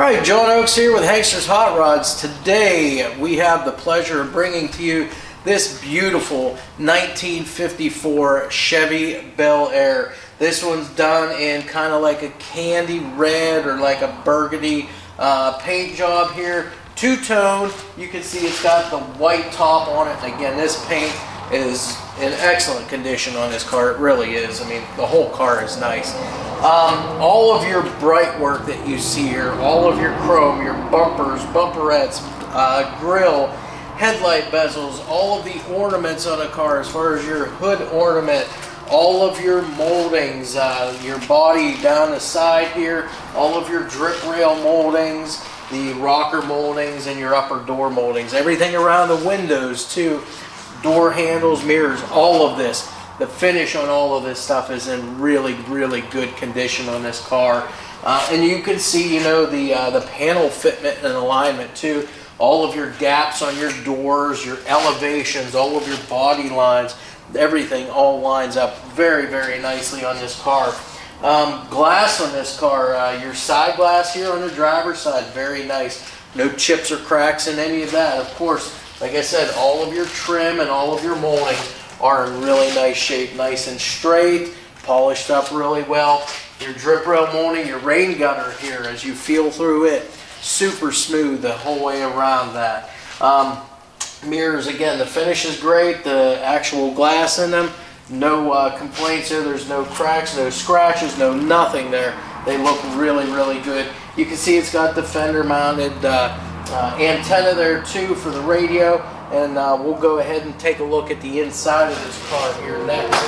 Alright, John Oakes here with Hankster's Hot Rods. Today we have the pleasure of bringing to you this beautiful 1954 Chevy Bel Air. This one's done in kind of like a candy red or like a burgundy paint job here. Two-tone. You can see it's got the white top on it. Again, this paint is in excellent condition on this car. It really is. I mean, the whole car is nice. All of your bright work that you see here, all of your chrome, your bumpers, bumperettes, grille, headlight bezels, all of the ornaments on a car as far as your hood ornament, all of your moldings, your body down the side here, all of your drip rail moldings, the rocker moldings, and your upper door moldings, everything around the windows too, door handles, mirrors, all of this. The finish on all of this stuff is in really, really good condition on this car. And you can see, you know, the panel fitment and alignment too. All of your gaps on your doors, your elevations, all of your body lines, everything all lines up very, very nicely on this car. Glass on this car, your side glass here on the driver's side, very nice. No chips or cracks in any of that. Of course, like I said, all of your trim and all of your molding are in really nice shape, nice and straight, polished up really well. Your drip rail molding, your rain gutter here, as you feel through it, super smooth the whole way around that. Mirrors, again, the finish is great. The actual glass in them, no complaints there. There's no cracks, no scratches, no nothing there. They look really, really good. You can see it's got the fender mounted antenna there too for the radio. And we'll go ahead and take a look at the inside of this car here next.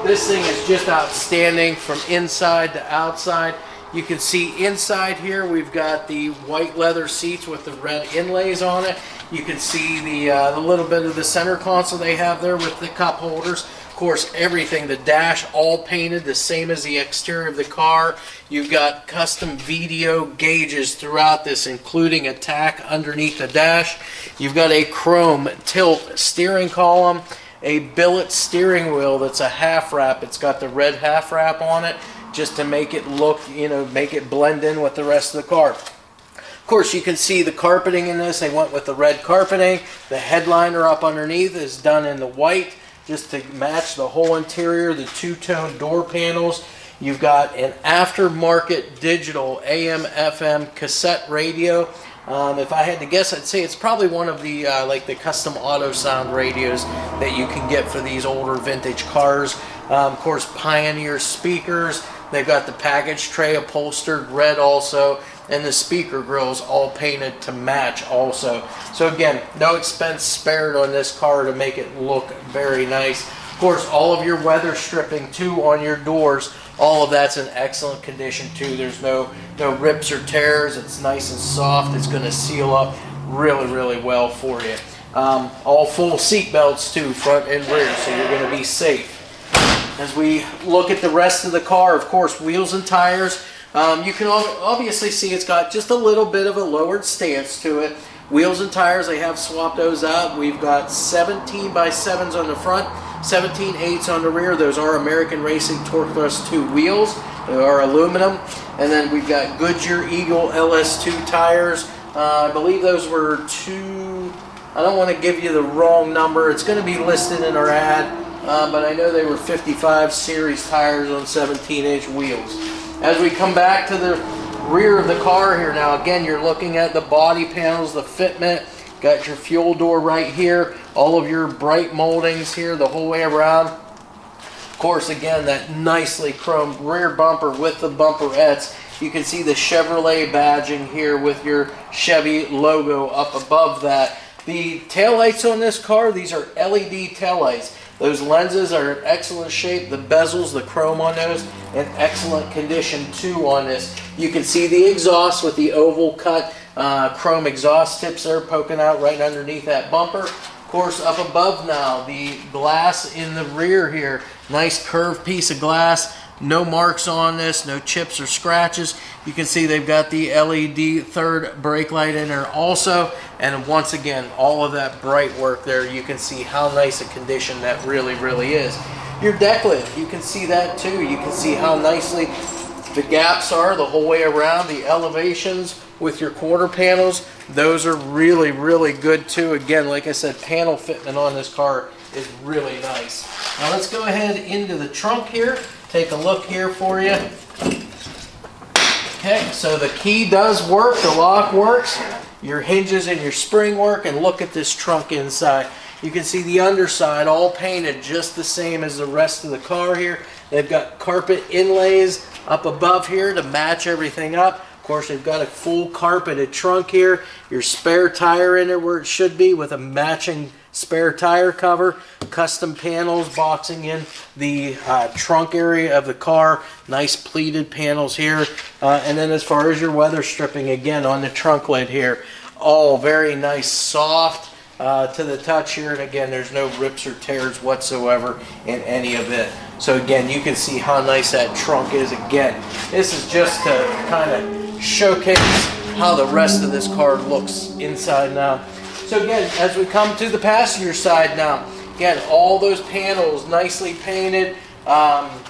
This thing is just outstanding from inside to outside. You can see inside here we've got the white leather seats with the red inlays on it. You can see the little bit of the center console they have there with the cup holders. Of course, everything, the dash all painted the same as the exterior of the car. You've got custom video gauges throughout this, including a tack underneath the dash. You've got a chrome tilt steering column, a billet steering wheel that's a half wrap. It's got the red half wrap on it just to make it look, you know, make it blend in with the rest of the car. Of course, you can see the carpeting in this. They went with the red carpeting. The headliner up underneath is done in the white, just to match the whole interior, the two-tone door panels. You've got an aftermarket digital AM/FM cassette radio. If I had to guess, I'd say it's probably one of the like the custom auto sound radios that you can get for these older vintage cars. Of course, Pioneer speakers. They've got the package tray upholstered red also, and the speaker grills all painted to match also. So again, no expense spared on this car to make it look very nice. Of course, all of your weather stripping too on your doors, all of that's in excellent condition too. There's no rips or tears. It's nice and soft. It's going to seal up really, really well for you. All full seat belts too, front and rear, so you're going to be safe. As we look at the rest of the car, of course, wheels and tires. You can obviously see it's got just a little bit of a lowered stance to it. Wheels and tires, they have swapped those out. We've got 17x7s on the front, 17/8s on the rear. Those are American Racing Torq Thrust 2 wheels. They are aluminum. And then we've got Goodyear Eagle LS2 tires. I believe those were two. I don't want to give you the wrong number. It's going to be listed in our ad. But I know they were 55 series tires on 17-inch wheels. As we come back to the rear of the car here now, again, you're looking at the body panels, the fitment, got your fuel door right here, all of your bright moldings here the whole way around. Of course, again, that nicely chromed rear bumper with the bumperettes. You can see the Chevrolet badging here with your Chevy logo up above that. The taillights on this car, these are LED taillights. Those lenses are in excellent shape. The bezels, the chrome on those, in excellent condition too on this. You can see the exhaust with the oval cut chrome exhaust tips there poking out right underneath that bumper. Of course, up above now, the glass in the rear here. Nice curved piece of glass. No marks on this, no chips or scratches. You can see they've got the LED third brake light in there also. And once again, all of that bright work there, you can see how nice a condition that really, really is. Your deck lid, you can see that too. You can see how nicely the gaps are the whole way around, the elevations, with your quarter panels, those are really, really good too. Again, like I said, panel fitment on this car is really nice. Now let's go ahead into the trunk here. Take a look here for you. Okay, so the key does work, the lock works, your hinges and your spring work, and look at this trunk inside. You can see the underside all painted just the same as the rest of the car here. They've got carpet inlays up above here to match everything up. Of course, they've got a full carpeted trunk here. Your spare tire in there where it should be with a matching spare tire cover. Custom panels boxing in the trunk area of the car. Nice pleated panels here. And then as far as your weather stripping, again on the trunk lid here, all very nice, soft to the touch here. And again, there's no rips or tears whatsoever in any of it. So again, you can see how nice that trunk is. Again, this is just to kind of showcase how the rest of this car looks inside now. So again, as we come to the passenger side now, again, all those panels nicely painted,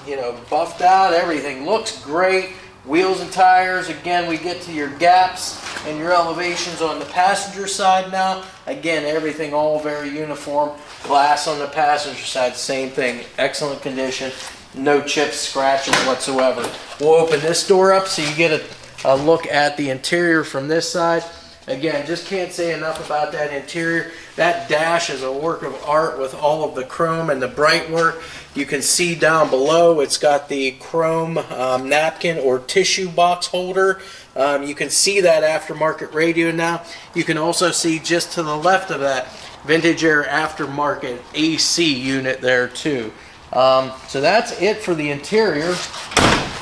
you know, buffed out, everything looks great. Wheels and tires, again, we get to your gaps and your elevations on the passenger side now. Again, everything all very uniform. Glass on the passenger side, same thing, excellent condition. No chips, scratches whatsoever. We'll open this door up so you get a look at the interior from this side. Again, just can't say enough about that interior. That dash is a work of art with all of the chrome and the bright work. You can see down below it's got the chrome napkin or tissue box holder. You can see that aftermarket radio now. You can also see just to the left of that Vintage Air aftermarket AC unit there too. So that's it for the interior.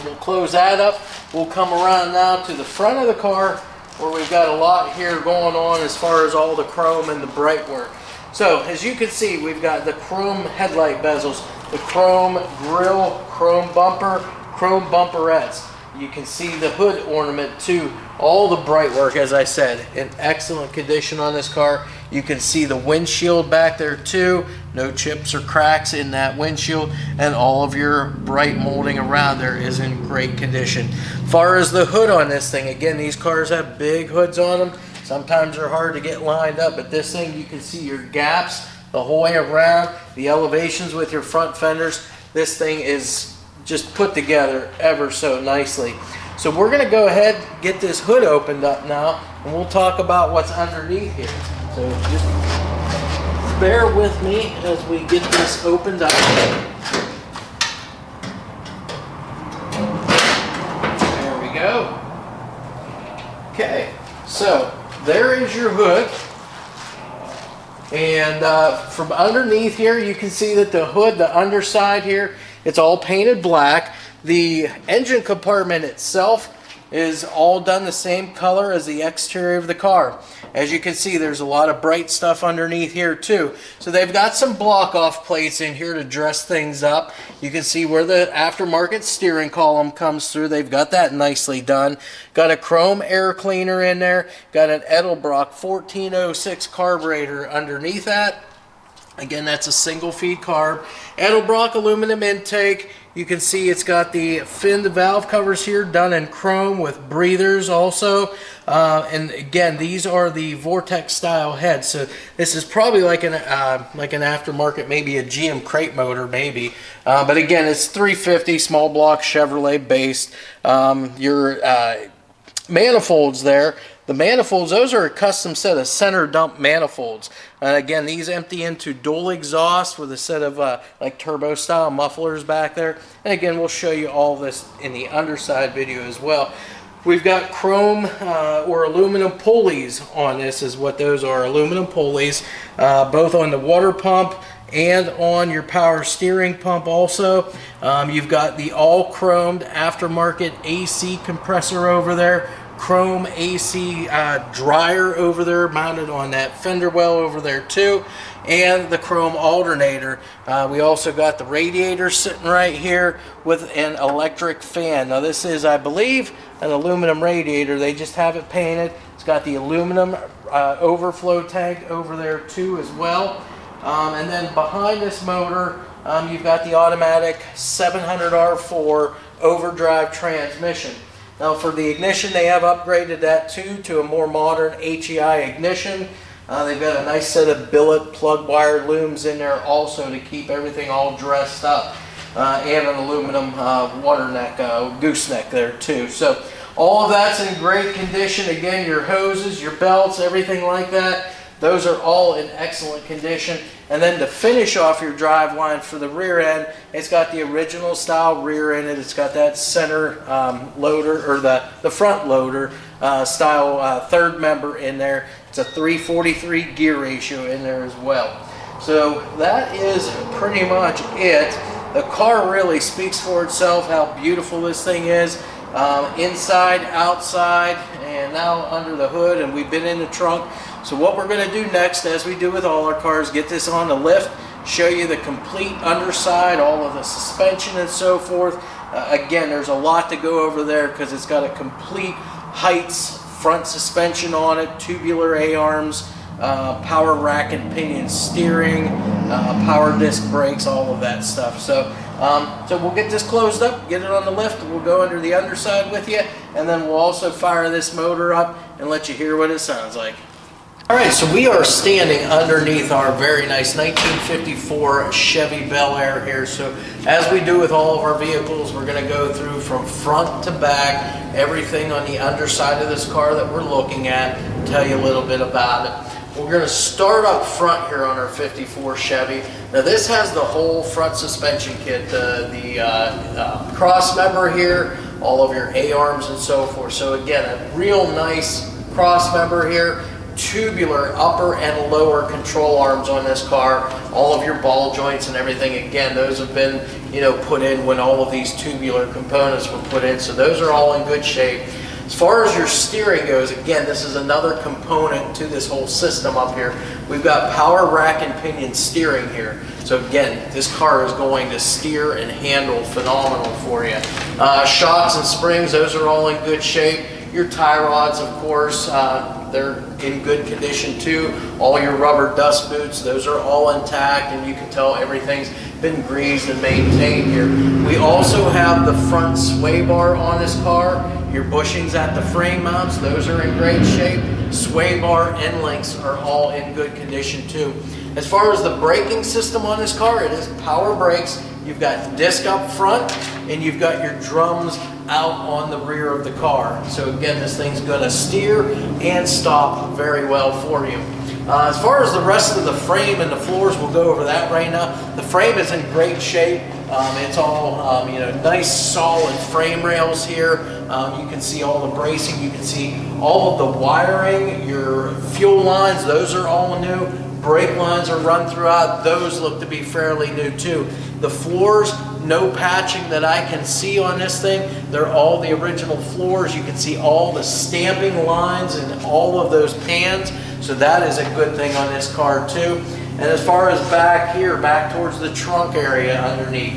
We'll close that up. We'll come around now to the front of the car, where we've got a lot here going on as far as all the chrome and the bright work. So as you can see, we've got the chrome headlight bezels, the chrome grille, chrome bumper, chrome bumperettes. You can see the hood ornament too, all the bright work, as I said, in excellent condition on this car. You can see the windshield back there too, no chips or cracks in that windshield, and all of your bright molding around there is in great condition. As far as the hood on this thing, again, these cars have big hoods on them. Sometimes they're hard to get lined up, but this thing, you can see your gaps the whole way around, the elevations with your front fenders. This thing is just put together ever so nicely. So we're going to go ahead and get this hood opened up now, and we'll talk about what's underneath here. So just bear with me as we get this opened up. There we go. Okay, so there is your hood. And from underneath here, you can see that the hood, the underside here, it's all painted black. The engine compartment itself is all done the same color as the exterior of the car. As you can see, there's a lot of bright stuff underneath here too. So they've got some block off plates in here to dress things up. You can see where the aftermarket steering column comes through. They've got that nicely done. Got a chrome air cleaner in there. Got an Edelbrock 1406 carburetor underneath that. Again, that's a single feed carb. Edelbrock aluminum intake. You can see it's got the finned valve covers here done in chrome with breathers also. And again, these are the Vortex style heads. So this is probably like an aftermarket, maybe a GM crate motor maybe. But again, it's 350 small block Chevrolet based. Your manifolds there. The manifolds, those are a custom set of center dump manifolds. And again, these empty into dual exhaust with a set of like turbo style mufflers back there. And again, we'll show you all this in the underside video as well. We've got chrome or aluminum pulleys on this, is what those are, aluminum pulleys, both on the water pump and on your power steering pump also. You've got the all chromed aftermarket AC compressor over there. Chrome AC dryer over there mounted on that fender well over there too, and the chrome alternator. We also got the radiator sitting right here with an electric fan. Now this is, I believe, an aluminum radiator. They just have it painted. It's got the aluminum overflow tank over there too as well. And then behind this motor, you've got the automatic 700R4 overdrive transmission. Now for the ignition, they have upgraded that too to a more modern HEI ignition. They've got a nice set of billet plug wire looms in there also to keep everything all dressed up. And an aluminum water neck, gooseneck there too. So all of that's in great condition. Again, your hoses, your belts, everything like that, those are all in excellent condition. And then to finish off your drive line for the rear end, it's got the original style rear in it. It's got that center loader, or the front loader style third member in there. It's a 343 gear ratio in there as well. So that is pretty much it. The car really speaks for itself, how beautiful this thing is. Inside, outside, and now under the hood, and we've been in the trunk. So what we're going to do next, as we do with all our cars, get this on the lift, show you the complete underside, all of the suspension and so forth. Again, there's a lot to go over there because it's got a complete Heidts front suspension on it, tubular A-arms, power rack and pinion steering, power disc brakes, all of that stuff. So we'll get this closed up, get it on the lift, we'll go under the underside with you, and then we'll also fire this motor up and let you hear what it sounds like. Alright, so we are standing underneath our very nice 1954 Chevy Bel Air here. So as we do with all of our vehicles, we're going to go through from front to back, everything on the underside of this car that we're looking at, tell you a little bit about it. We're going to start up front here on our 54 Chevy. Now this has the whole front suspension kit, the cross member here, all of your A-arms and so forth. So again, a real nice cross member here. Tubular upper and lower control arms on this car, all of your ball joints and everything, again, those have been, you know, put in when all of these tubular components were put in, so those are all in good shape. As far as your steering goes, again, this is another component to this whole system up here. We've got power rack and pinion steering here. So again, this car is going to steer and handle phenomenal for you. Shocks and springs, those are all in good shape. Your tie rods, of course, they're in good condition too. All your rubber dust boots, those are all intact, and you can tell everything's been greased and maintained here. We also have the front sway bar on this car. Your bushings at the frame mounts, those are in great shape. Sway bar end links are all in good condition too. As far as the braking system on this car, it is power brakes. You've got disc up front, and you've got your drums out on the rear of the car. So again, this thing's going to steer and stop very well for you. As far as the rest of the frame and the floors, we'll go over that right now. The frame is in great shape. It's all you know, nice solid frame rails here. You can see all the bracing. You can see all of the wiring. Your fuel lines, those are all new. Brake lines are run throughout. Those look to be fairly new too. The floors, no patching that I can see on this thing. They're all the original floors. You can see all the stamping lines and all of those pans. So that is a good thing on this car too. And as far as back here, back towards the trunk area underneath,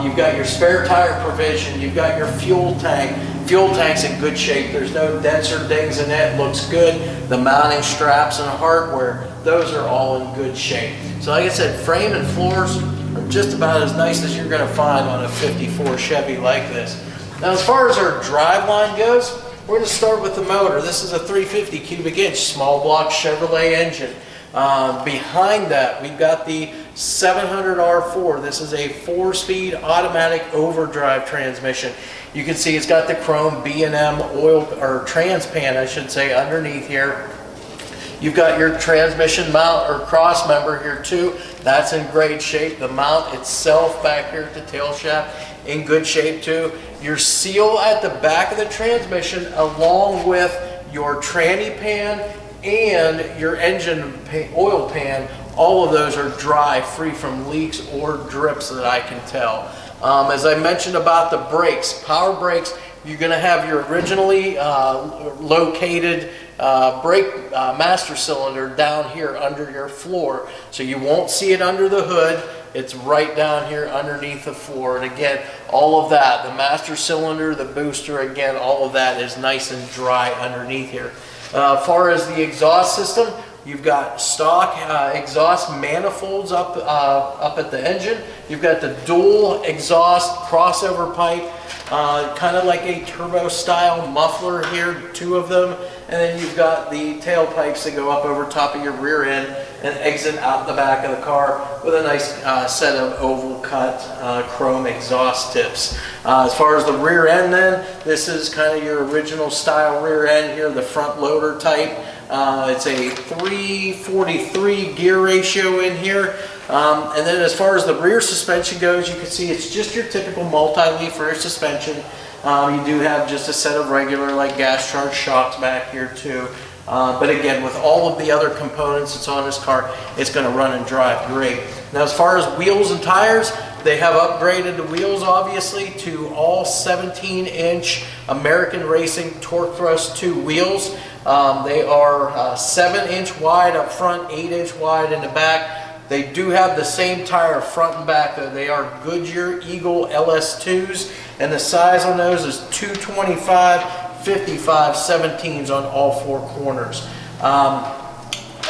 you've got your spare tire provision. You've got your fuel tank. Fuel tank's in good shape. There's no dents or dings in it. Looks good. The mounting straps and hardware, those are all in good shape. So like I said, frame and floors are just about as nice as you're going to find on a 54 Chevy like this. Now as far as our drive line goes, we're going to start with the motor. This is a 350 cubic inch small block Chevrolet engine. Behind that, we've got the 700R4. This is a 4-speed automatic overdrive transmission. You can see it's got the chrome B&M oil, or trans pan, I should say, underneath here. You've got your transmission mount or cross member here too. That's in great shape. The mount itself back here at the tail shaft in good shape too. Your seal at the back of the transmission, along with your tranny pan and your engine oil pan, all of those are dry, free from leaks or drips that I can tell. As I mentioned about the brakes, power brakes, you're going to have your originally located brake master cylinder down here under your floor. So you won't see it under the hood. It's right down here underneath the floor. And again, all of that, the master cylinder, the booster, again, all of that is nice and dry underneath here. As far as the exhaust system, You've got stock exhaust manifolds up at the engine. You've got the dual exhaust crossover pipe, kind of like a turbo style muffler here, 2 of them. And then you've got the tailpipes that go up over top of your rear end and exit out the back of the car with a nice set of oval cut chrome exhaust tips. As far as the rear end then, this is kind of your original style rear end here, the front loader type. It's a 343 gear ratio in here. And then as far as the rear suspension goes, you can see it's just your typical multi-leaf rear suspension. You do have just a set of regular like gas charged shocks back here too. But again, with all of the other components that's on this car, it's going to run and drive great. Now as far as wheels and tires, they have upgraded the wheels obviously to all 17-inch American Racing Torq Thrust 2 wheels. They are 7-inch wide up front, 8-inch wide in the back. They do have the same tire front and back though. They are Goodyear Eagle LS2s, and the size on those is 225, 55, 17s on all 4 corners.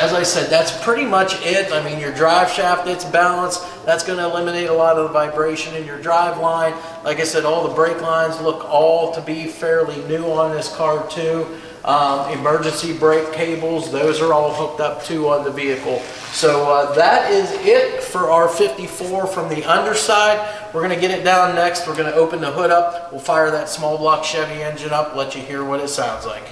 As I said, that's pretty much it. I mean, your drive shaft, it's balanced. That's going to eliminate a lot of the vibration in your drive line. Like I said, all the brake lines look all to be fairly new on this car too. Emergency brake cables, those are all hooked up too on the vehicle. So that is it for our 54 from the underside. We're going to get it down next. We're going to open the hood up. We'll fire that small block Chevy engine up, let you hear what it sounds like.